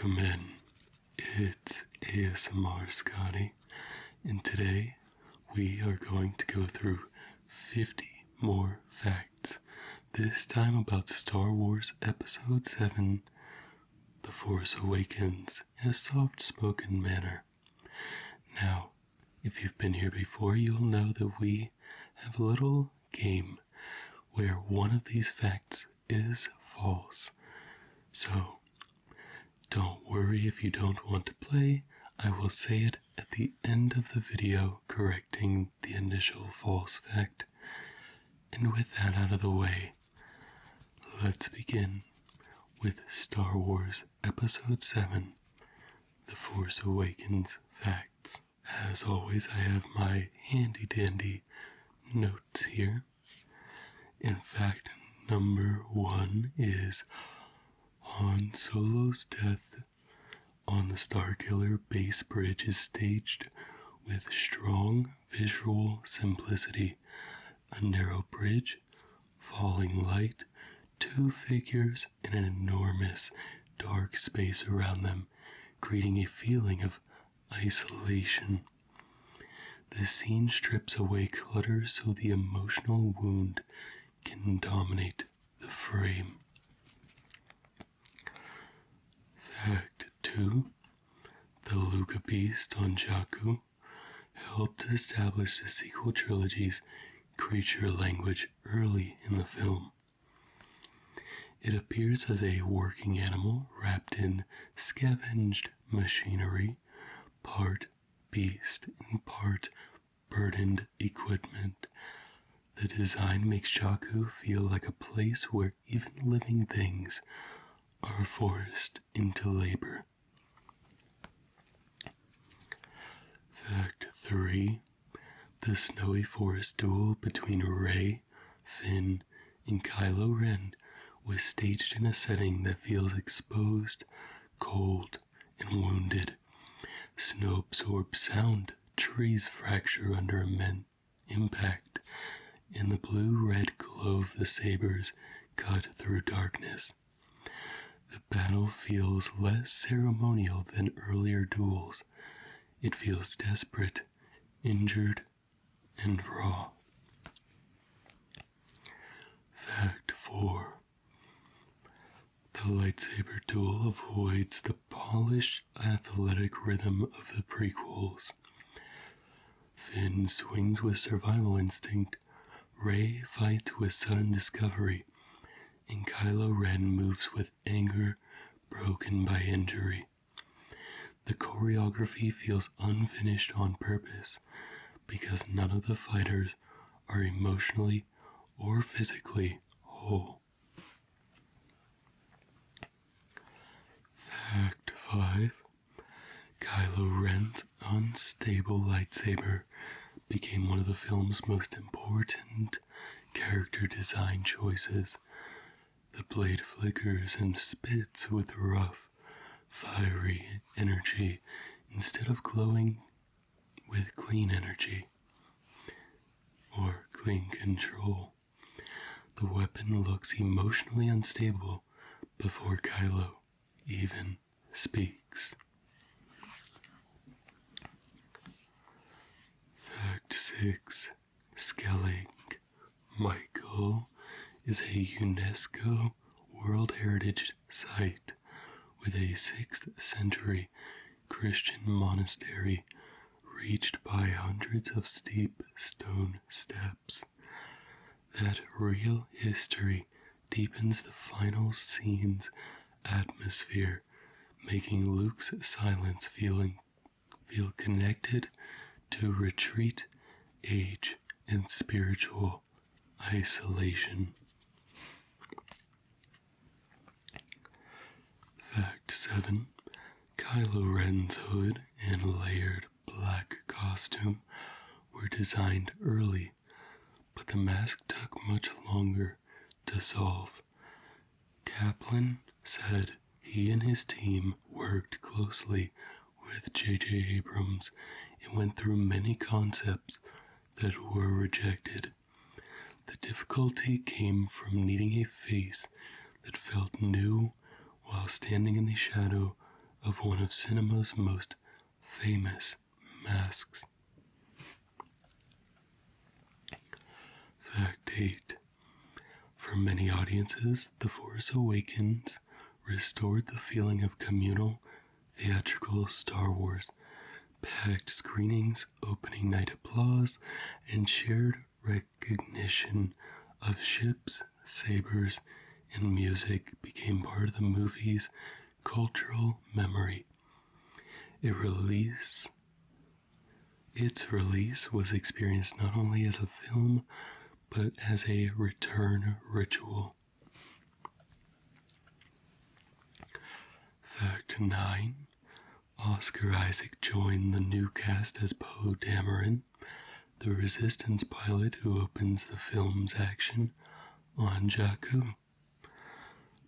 Welcome in. It's ASMR Scotty, and today we are going to go through 50 more facts, this time about Star Wars Episode 7, The Force Awakens, in a soft-spoken manner. Now, if you've been here before, you'll know that we have a little game where one of these facts is false. So, don't worry if you don't want to play. I will say it at the end of the video, correcting the initial false fact. And with that out of the way, let's begin with Star Wars Episode 7, The Force Awakens Facts. As always, I have my handy-dandy notes here. In fact, number 1 is Han Solo's death on the Starkiller Base bridge is staged with strong visual simplicity. A narrow bridge, falling light, 2 figures in an enormous dark space around them, creating a feeling of isolation. The scene strips away clutter so the emotional wound can dominate the frame. Fact 2. The Luca Beast on Jakku helped establish the sequel trilogy's creature language early in the film. It appears as a working animal wrapped in scavenged machinery, part beast and part burdened equipment. The design makes Jakku feel like a place where even living things are forced into labor. Fact 3. The snowy forest duel between Rey, Finn, and Kylo Ren was staged in a setting that feels exposed, cold, and wounded. Snow absorbs sound, trees fracture under immense impact, and the blue-red glow of the sabers cut through darkness. The battle feels less ceremonial than earlier duels. It feels desperate, injured, and raw. Fact 4. The lightsaber duel avoids the polished, athletic rhythm of the prequels. Finn swings with survival instinct, Rey fights with sudden discovery, and Kylo Ren moves with anger broken by injury. The choreography feels unfinished on purpose because none of the fighters are emotionally or physically whole. Fact 5. Kylo Ren's unstable lightsaber became one of the film's most important character design choices. The blade flickers and spits with rough, fiery energy instead of glowing with clean energy or clean control. The weapon looks emotionally unstable before Kylo even speaks. Fact 6. Skellig Michael is a UNESCO World Heritage Site with a 6th century Christian monastery reached by hundreds of steep stone steps. That real history deepens the final scene's atmosphere, making Luke's silence feel connected to retreat, age, and spiritual isolation. Fact 7. Kylo Ren's hood and layered black costume were designed early, but the mask took much longer to solve. Kaplan said he and his team worked closely with J.J. Abrams and went through many concepts that were rejected. The difficulty came from needing a face that felt new while standing in the shadow of one of cinema's most famous masks. Fact 8. For many audiences, The Force Awakens restored the feeling of communal, theatrical Star Wars, packed screenings, opening night applause, and shared recognition of ships, sabers, and music became part of the movie's cultural memory. Its release was experienced not only as a film, but as a return ritual. Fact 9. Oscar Isaac joined the new cast as Poe Dameron, the Resistance pilot who opens the film's action on Jakku.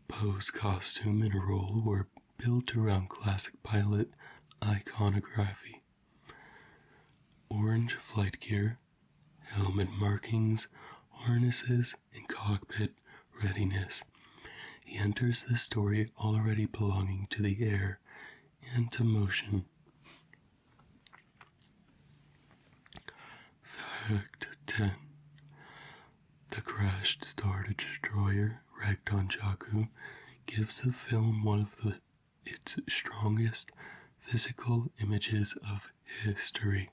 Poe's costume and role were built around classic pilot iconography. Orange flight gear, helmet markings, harnesses, and cockpit readiness. He enters the story already belonging to the air and to motion. Fact 10. The crashed Star Destroyer wrecked on Jakku gives the film one of its strongest physical images of history.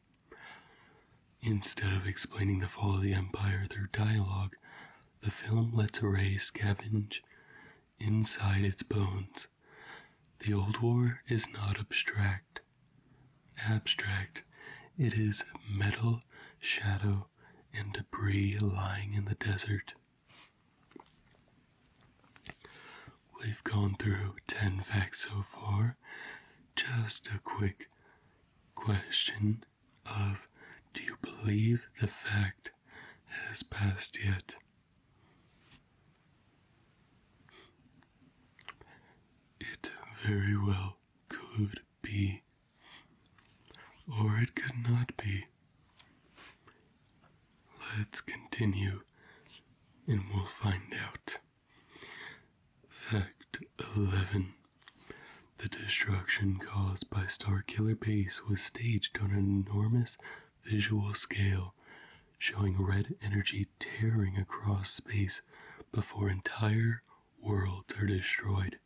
Instead of explaining the fall of the Empire through dialogue, the film lets Rey scavenge inside its bones. The old war is not abstract. It is metal, shadow, and debris lying in the desert. We've gone through 10 facts so far. Just a quick question of, do you believe the fact has passed yet? It very well could be, or it could not be. Let's continue and we'll find out. Fact 11. The destruction caused by Starkiller Base was staged on an enormous visual scale, showing red energy tearing across space before entire worlds are destroyed.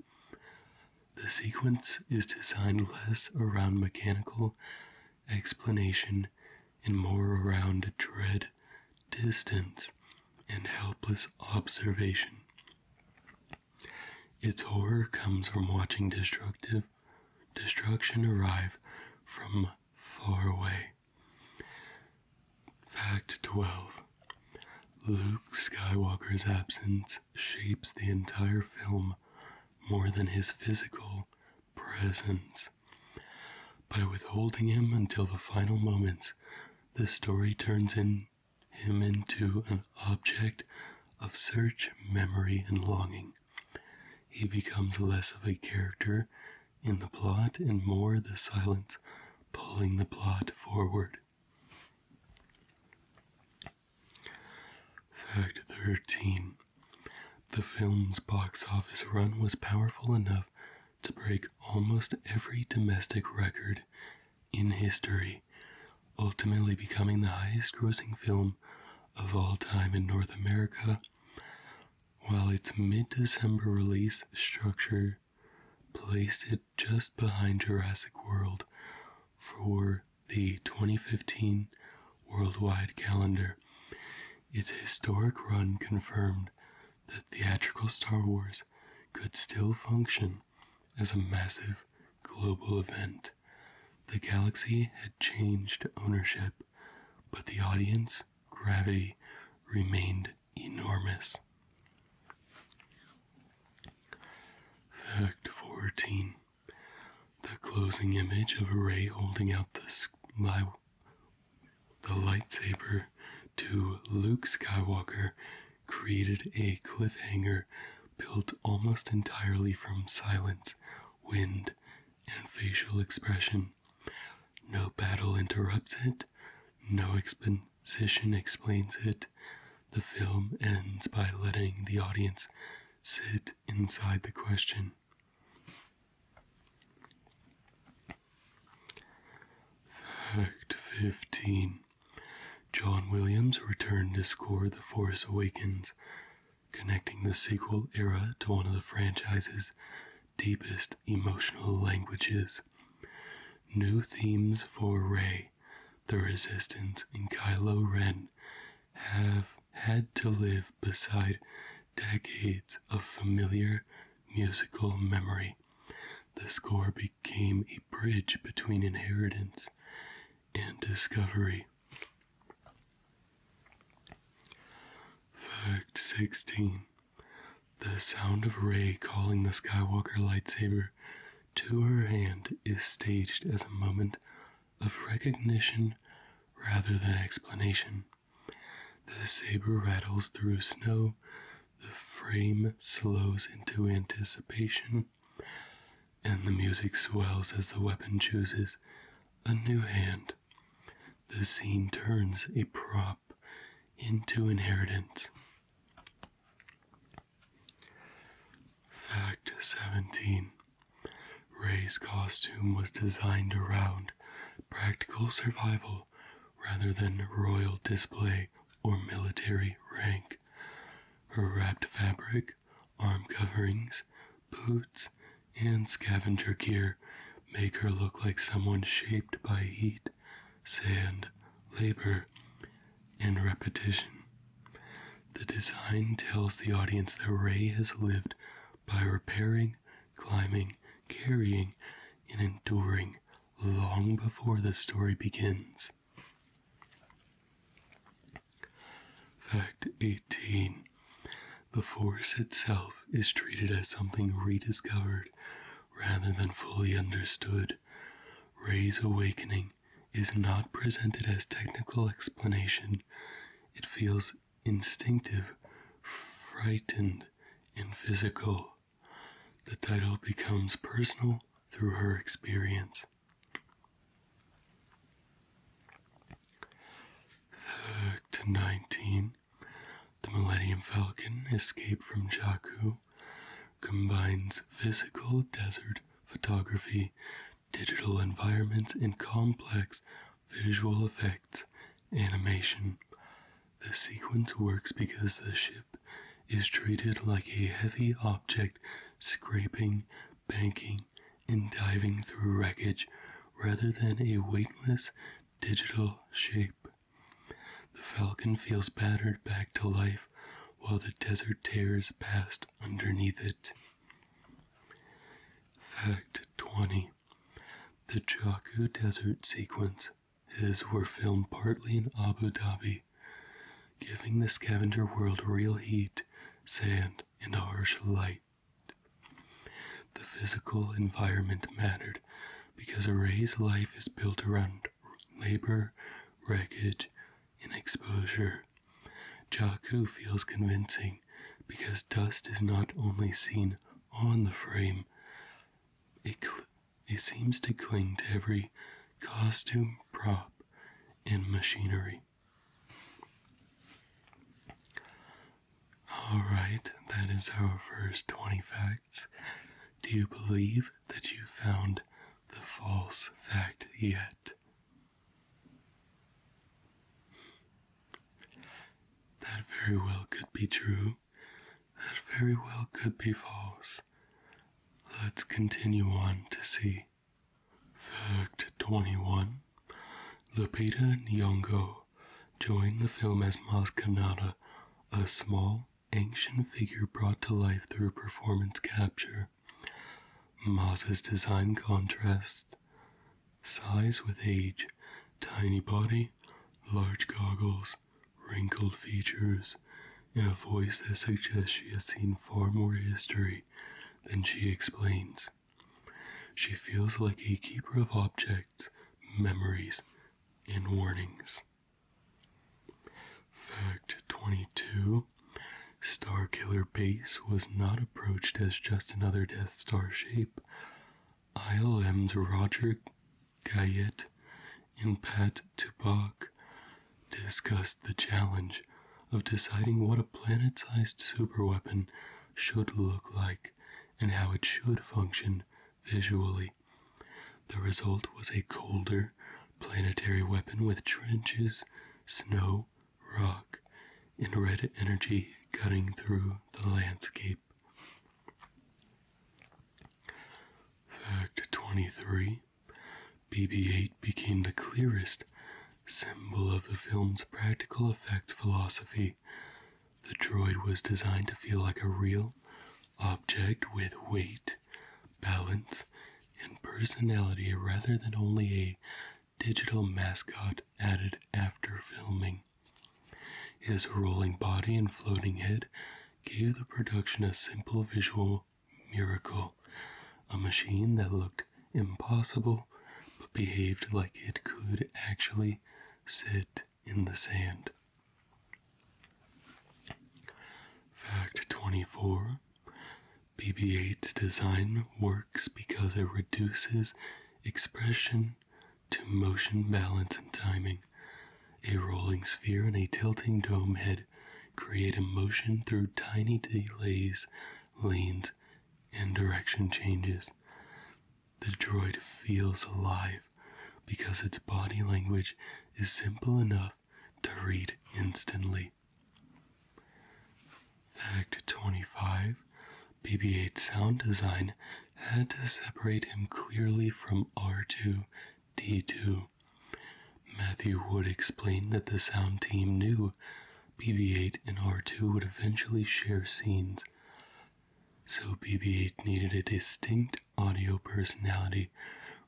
The sequence is designed less around mechanical explanation and more around dread, distance, and helpless observation. Its horror comes from watching destruction arrive from far away. Fact 12. Luke Skywalker's absence shapes the entire film more than his physical presence. By withholding him until the final moments, the story turns him into an object of search, memory, and longing. He becomes less of a character in the plot and more the silence pulling the plot forward. Fact 13. The film's box office run was powerful enough to break almost every domestic record in history, ultimately becoming the highest-grossing film of all time in North America, while its mid-December release structure placed it just behind Jurassic World for the 2015 worldwide calendar. Its historic run confirmed that theatrical Star Wars could still function as a massive global event. The galaxy had changed ownership, but the audience gravity remained enormous. Fact 14. The closing image of Rey holding out the lightsaber to Luke Skywalker created a cliffhanger built almost entirely from silence, wind, and facial expression. No battle interrupts it, no exposition explains it. The film ends by letting the audience sit inside the question. 15. John Williams returned to score The Force Awakens, connecting the sequel era to one of the franchise's deepest emotional languages. New themes for Rey, the Resistance, and Kylo Ren have had to live beside decades of familiar musical memory. The score became a bridge between inheritance and discovery. Fact 16. The sound of Rey calling the Skywalker lightsaber to her hand is staged as a moment of recognition rather than explanation. The saber rattles through snow, the frame slows into anticipation, and the music swells as the weapon chooses a new hand. The scene turns a prop into inheritance. Fact 17. Rey's costume was designed around practical survival rather than royal display or military rank. Her wrapped fabric, arm coverings, boots, and scavenger gear make her look like someone shaped by heat, sand, labor, and repetition. The design tells the audience that Rey has lived by repairing, climbing, carrying, and enduring long before the story begins. Fact 18. The Force itself is treated as something rediscovered rather than fully understood. Rey's awakening is not presented as technical explanation. It feels instinctive, frightened, and physical. The title becomes personal through her experience. Fact 19. The Millennium Falcon escape from Jakku combines physical desert photography, digital environments, and complex visual effects animation. The sequence works because the ship is treated like a heavy object scraping, banking, and diving through wreckage rather than a weightless digital shape. The Falcon feels battered back to life while the desert tears past underneath it. Fact 20. The Jakku desert sequences were filmed partly in Abu Dhabi, giving the scavenger world real heat, sand, and harsh light. The physical environment mattered because Rey's life is built around labor, wreckage, and exposure. Jakku feels convincing because dust is not only seen on the frame, it seems to cling to every costume, prop, and machinery. Alright, that is our first 20 facts. Do you believe that you found the false fact yet? That very well could be true. That very well could be false. Let's continue on to see. Fact 21. Lupita Nyong'o joined the film as Maz Kanata, a small, ancient figure brought to life through performance capture. Maz's design contrasts size with age, tiny body, large goggles, wrinkled features, and a voice that suggests she has seen far more history than she explains. She feels like a keeper of objects, memories, and warnings. Fact 22. Starkiller Base was not approached as just another Death Star shape. ILM's Roger Guyette and Pat Tupac discussed the challenge of deciding what a planet-sized superweapon should look like and how it should function visually. The result was a colder, planetary weapon with trenches, snow, rock, and red energy cutting through the landscape. Fact 23. BB-8 became the clearest symbol of the film's practical effects philosophy. The droid was designed to feel like a real object with weight, balance, and personality rather than only a digital mascot added after filming. His rolling body and floating head gave the production a simple visual miracle, a machine that looked impossible but behaved like it could actually sit in the sand. Fact 24. BB-8's design works because it reduces expression to motion, balance, and timing. A rolling sphere and a tilting dome head create motion through tiny delays, lanes, and direction changes. The droid feels alive because its body language is simple enough to read instantly. Fact 25. BB-8's sound design had to separate him clearly from R2-D2. Matthew Wood explained that the sound team knew BB-8 and R2 would eventually share scenes, so BB-8 needed a distinct audio personality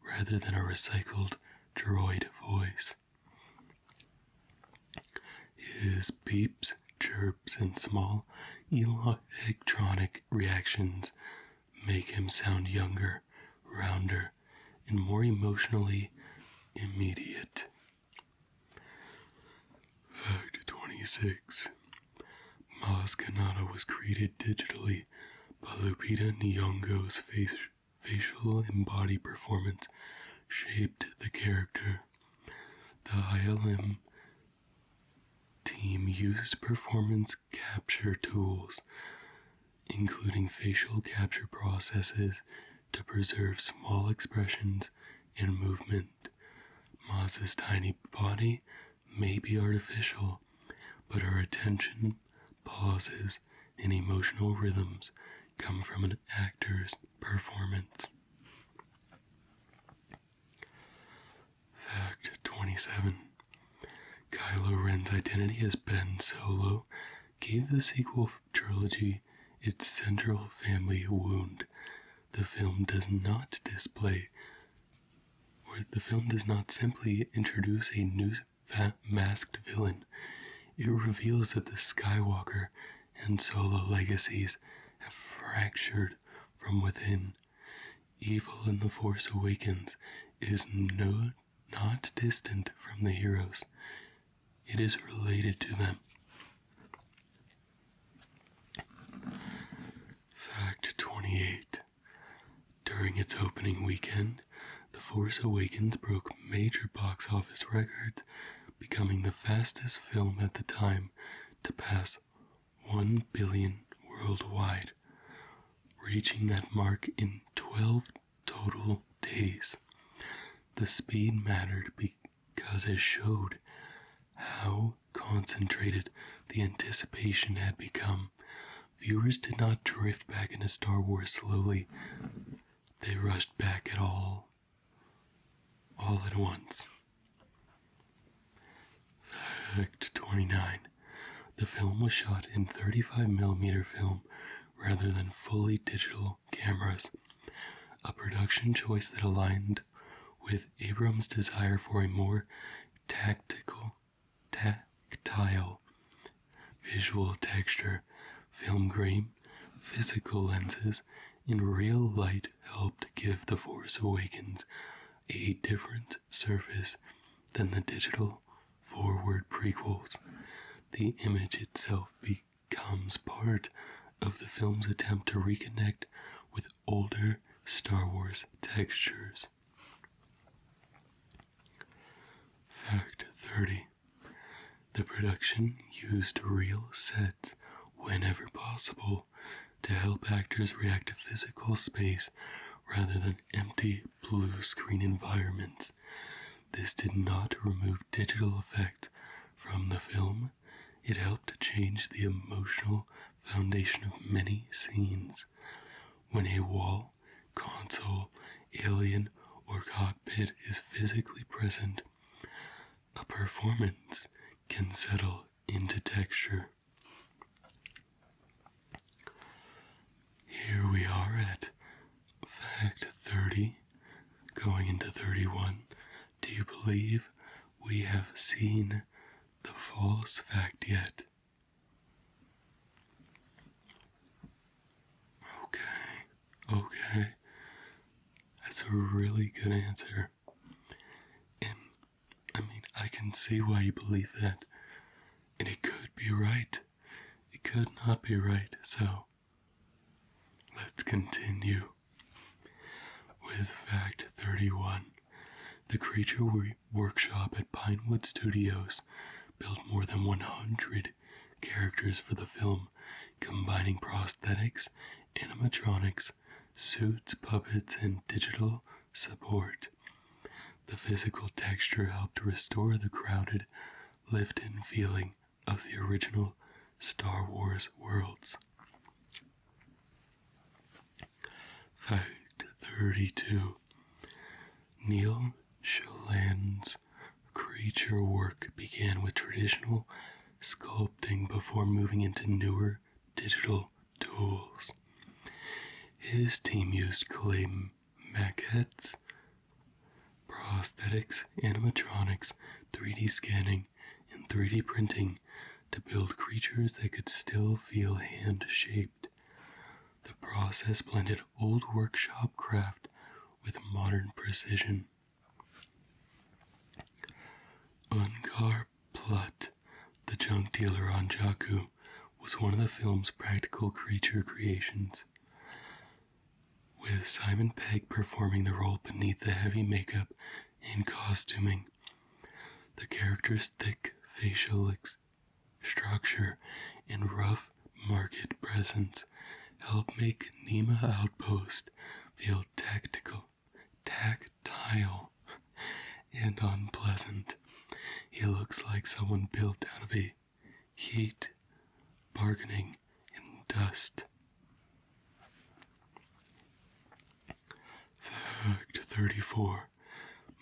rather than a recycled droid voice. His beeps, chirps, and small electronic reactions make him sound younger, rounder, and more emotionally immediate. Fact 26. Maz Kanata was created digitally, but Lupita Nyong'o's facial and body performance shaped the character. The ILM team used performance capture tools, including facial capture processes, to preserve small expressions and movement. Maz's tiny body may be artificial, but her attention, pauses, and emotional rhythms come from an actor's performance. Fact 27. Kylo Ren's identity as Ben Solo gave the sequel trilogy its central family wound. The film does not simply introduce a new masked villain. It reveals that the Skywalker and Solo legacies have fractured from within. Evil in The Force Awakens is not distant from the heroes. It is related to them. Fact 28. During its opening weekend, The Force Awakens broke major box office records, becoming the fastest film at the time to pass 1 billion worldwide, reaching that mark in 12 total days. The speed mattered because it showed how concentrated the anticipation had become. Viewers did not drift back into Star Wars slowly. They rushed back all at once. Fact 29. The film was shot in 35mm film rather than fully digital cameras, a production choice that aligned with Abrams' desire for a more tactile visual texture. Film grain, physical lenses, and real light helped give The Force Awakens a different surface than the digital forward prequels. The image itself becomes part of the film's attempt to reconnect with older Star Wars textures. Fact 30. The production used real sets whenever possible to help actors react to physical space rather than empty blue screen environments. This did not remove digital effect from the film. It helped to change the emotional foundation of many scenes. When a wall, console, alien, or cockpit is physically present, a performance can settle into texture. Here we are at fact 30, going into 31. Do you believe we have seen the false fact yet? Okay. That's a really good answer. And, I can see why you believe that. And it could be right. It could not be right, so let's continue. With fact 31, the Creature Workshop at Pinewood Studios built more than 100 characters for the film, combining prosthetics, animatronics, suits, puppets, and digital support. The physical texture helped restore the crowded, lived-in feeling of the original Star Wars worlds. Fact 32. Neil Shalland's creature work began with traditional sculpting before moving into newer digital tools. His team used clay maquettes, prosthetics, animatronics, 3D scanning, and 3D printing to build creatures that could still feel hand-shaped. The process blended old workshop craft with modern precision. Unkar Plutt, the junk dealer on Jakku, was one of the film's practical creature creations, with Simon Pegg performing the role beneath the heavy makeup and costuming. The character's thick facial structure and rough market presence help make Nema Outpost feel tactile, and unpleasant. He looks like someone built out of a heat, bargaining, and dust. Fact 34.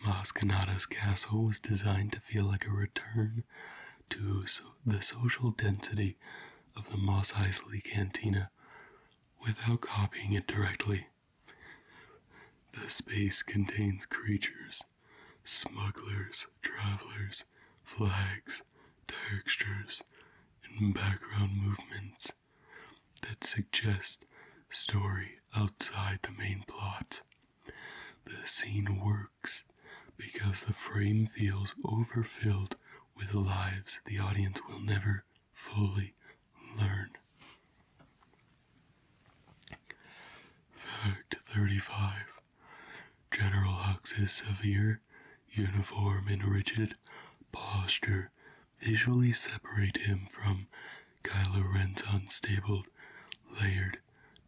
Mos Kanata's castle was designed to feel like a return to the social density of the Mos Eisley Cantina without copying it directly. The space contains creatures, smugglers, travelers, flags, textures, and background movements that suggest story outside the main plot. The scene works because the frame feels overfilled with lives the audience will never fully learn. Fact 35. General Hux's severe uniform and rigid posture visually separate him from Kylo Ren's unstable, layered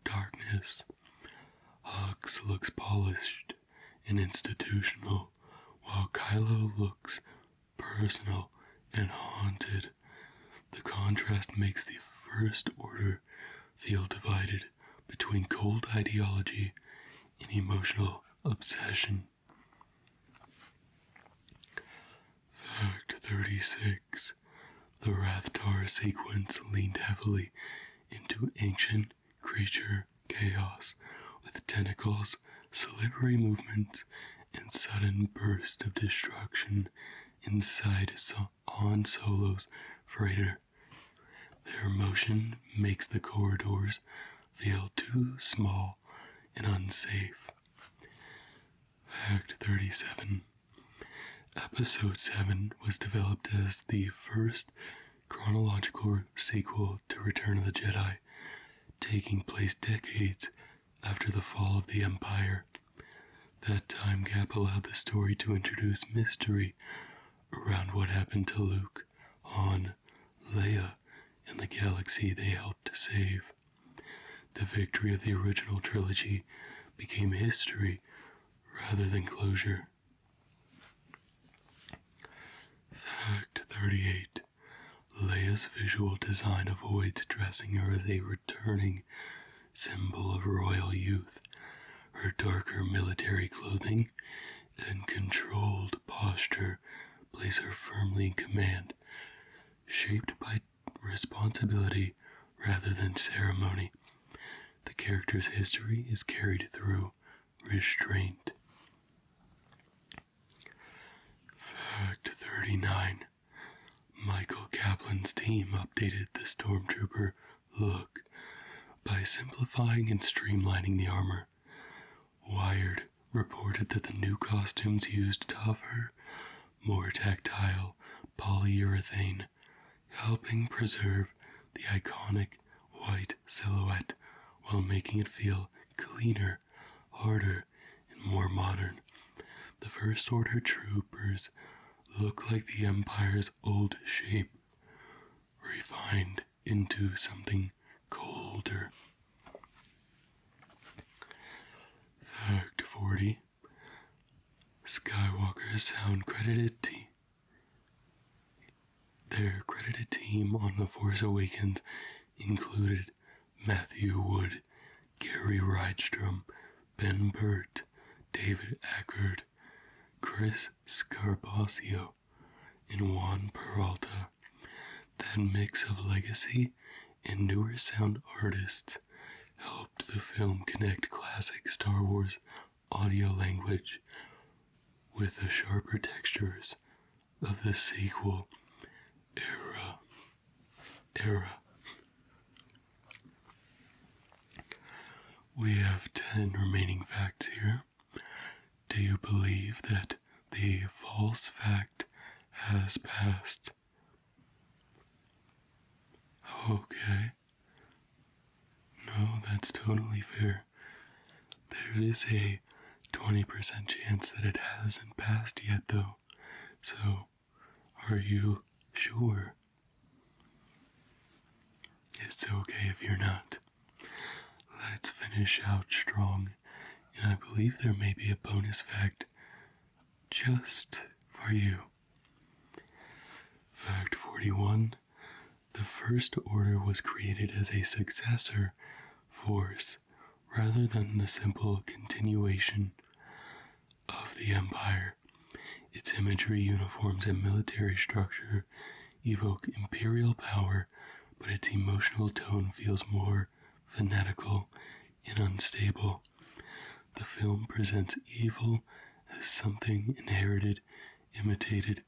darkness. Hux looks polished and institutional, while Kylo looks personal and haunted. The contrast makes the First Order feel divided between cold ideology and emotional obsession. Fact 36. The Rathtar sequence leaned heavily into ancient creature chaos, with tentacles, slippery movements, and sudden bursts of destruction inside Han Solo's freighter. Their motion makes the corridors feel too small and unsafe. Fact 37. Episode 7 was developed as the first chronological sequel to Return of the Jedi, taking place decades after the fall of the Empire. That time gap allowed the story to introduce mystery around what happened to Luke, Han, Leia, and the galaxy they helped to save. The victory of the original trilogy became history rather than closure. 38. Leia's visual design avoids dressing her as a returning symbol of royal youth. Her darker military clothing and controlled posture place her firmly in command, shaped by responsibility rather than ceremony. The character's history is carried through restraint. Fact 39. Michael Kaplan's team updated the Stormtrooper look by simplifying and streamlining the armor. Wired reported that the new costumes used tougher, more tactile polyurethane, helping preserve the iconic white silhouette while making it feel cleaner, harder, and more modern. The First Order troopers look like the Empire's old shape, refined into something colder. Fact 40. Skywalker's sound credited team. Their credited team on The Force Awakens included Matthew Wood, Gary Rydstrom, Ben Burt, David Ackert, Chris Scarpaccio, and Juan Peralta. That mix of legacy and newer sound artists helped the film connect classic Star Wars audio language with the sharper textures of the sequel era. We have 10 remaining facts here. Do you believe that the false fact has passed? Okay. No, that's totally fair. There is a 20% chance that it hasn't passed yet, though. So, are you sure? It's okay if you're not. Let's finish out strong, and I believe there may be a bonus fact just for you. Fact 41. The First Order was created as a successor force rather than the simple continuation of the Empire. Its imagery, uniforms, and military structure evoke imperial power, but its emotional tone feels more fanatical and unstable. The film presents evil as something inherited, imitated,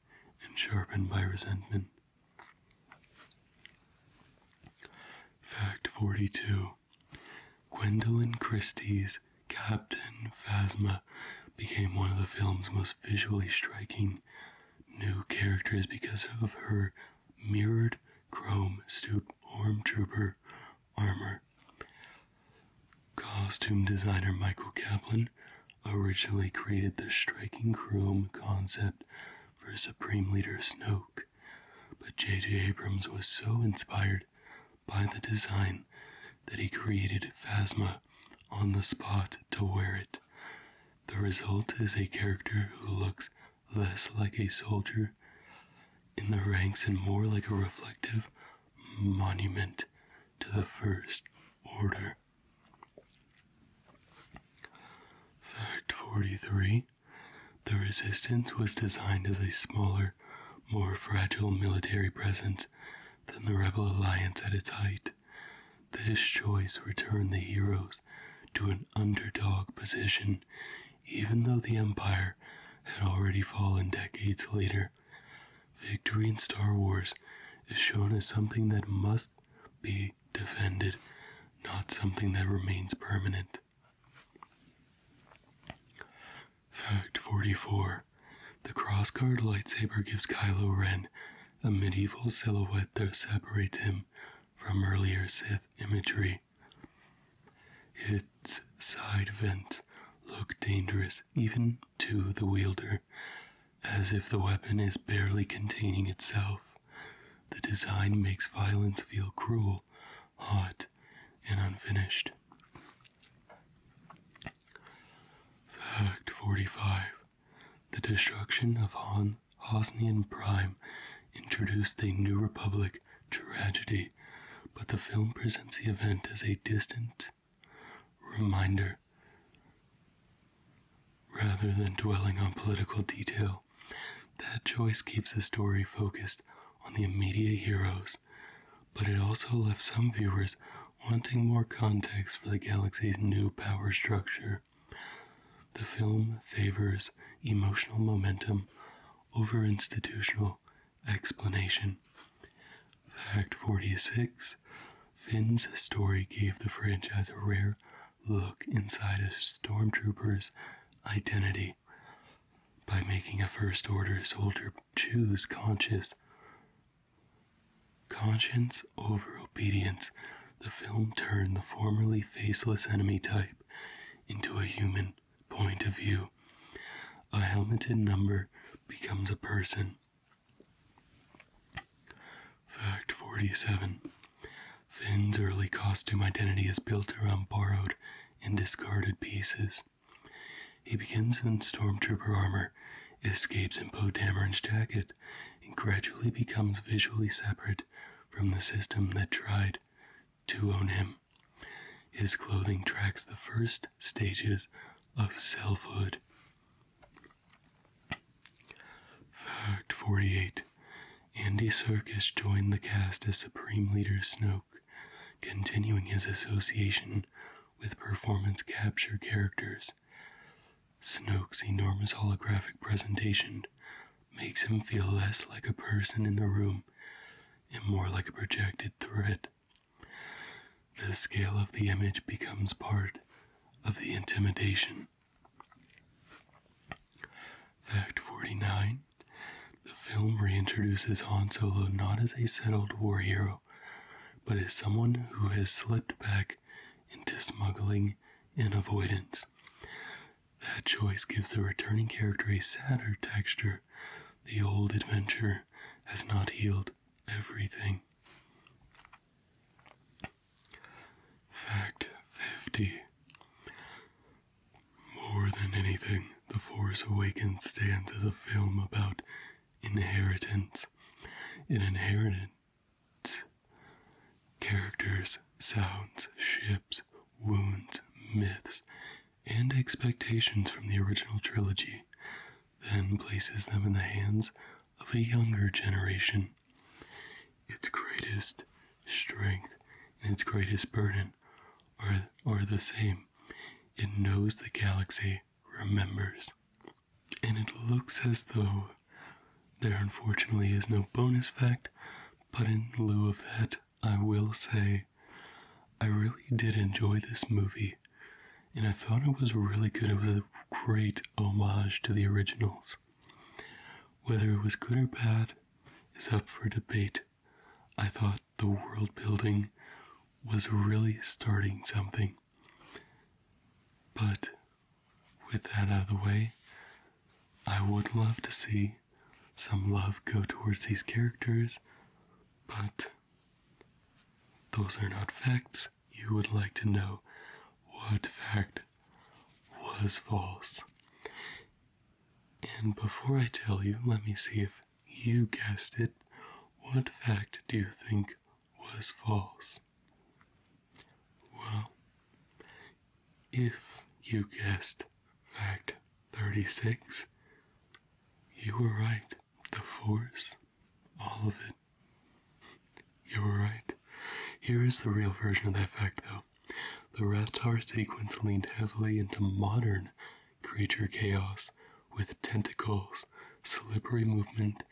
and sharpened by resentment. Fact 42. Gwendolyn Christie's Captain Phasma became one of the film's most visually striking new characters because of her mirrored chrome stormtrooper armor. Costume designer Michael Kaplan originally created the striking chrome concept for Supreme Leader Snoke, but J.J. Abrams was so inspired by the design that he created Phasma on the spot to wear it. The result is a character who looks less like a soldier in the ranks and more like a reflective monument to the First Order. Fact 43. The Resistance was designed as a smaller, more fragile military presence than the Rebel Alliance at its height. This choice returned the heroes to an underdog position, even though the Empire had already fallen decades later. Victory in Star Wars is shown as something that must be defended, not something that remains permanent. Fact 44. The crossguard lightsaber gives Kylo Ren a medieval silhouette that separates him from earlier Sith imagery. Its side vents look dangerous even to the wielder, as if the weapon is barely containing itself. The design makes violence feel cruel, hot, and unfinished. Fact 45. The destruction of Hosnian Prime introduced a New Republic tragedy, but the film presents the event as a distant reminder rather than dwelling on political detail. That choice keeps the story focused on the immediate heroes, but it also left some viewers wanting more context for the galaxy's new power structure. The film favors emotional momentum over institutional explanation. Fact 46. Finn's story gave the franchise a rare look inside a stormtrooper's identity by making a First Order soldier choose conscience over obedience. The film turned the formerly faceless enemy type into a human point of view. A helmeted number becomes a person. Fact 47. Finn's early costume identity is built around borrowed and discarded pieces. He begins in stormtrooper armor, escapes in Poe Dameron's jacket, and gradually becomes visually separate from the system that tried to own him. His clothing tracks the first stages of selfhood. Fact 48. Andy Serkis joined the cast as Supreme Leader Snoke, continuing his association with performance capture characters. Snoke's enormous holographic presentation makes him feel less like a person in the room and more like a projected threat. The scale of the image becomes part of the intimidation. Fact 49. The film reintroduces Han Solo not as a settled war hero, but as someone who has slipped back into smuggling and avoidance. That choice gives the returning character a sadder texture. The old adventure has not healed everything. Fact 50. More than anything, The Force Awakens stands as a film about inheritance. It inherits characters, sounds, ships, wounds, myths, and expectations from the original trilogy, then places them in the hands of a younger generation. Its greatest strength and its greatest burden are the same. It knows the galaxy remembers. And it looks as though there unfortunately is no bonus fact, but in lieu of that, I will say I really did enjoy this movie, and I thought it was really good. It was a great homage to the originals. Whether it was good or bad is up for debate. I thought the world building was really starting something. But with that out of the way, I would love to see some love go towards these characters, but those are not facts. You would like to know what fact was false. And before I tell you, let me see if you guessed it. What fact do you think was false? Well, if you guessed fact 36, you were right. The Force, all of it. You were right. Here is the real version of that fact, though. The Reptar sequence leaned heavily into modern creature chaos with tentacles, slippery movement,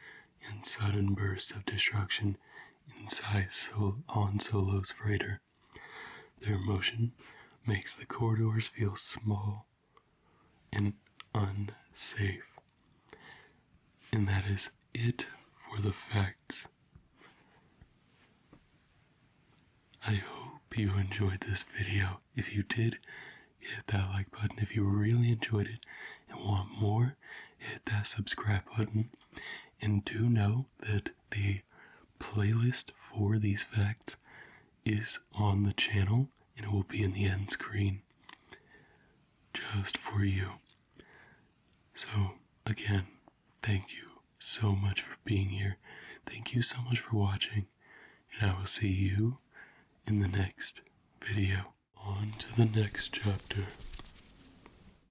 and sudden bursts of destruction inside Han Solo's freighter. Their motion makes the corridors feel small and unsafe. And that is it for the facts. I hope you enjoyed this video. If you did, hit that like button. If you really enjoyed it and want more, hit that subscribe button. And do know that the playlist for these facts is on the channel, and it will be in the end screen just for you. So again, thank you so much for being here. Thank you so much for watching, and I will see you in the next video. On to the next chapter.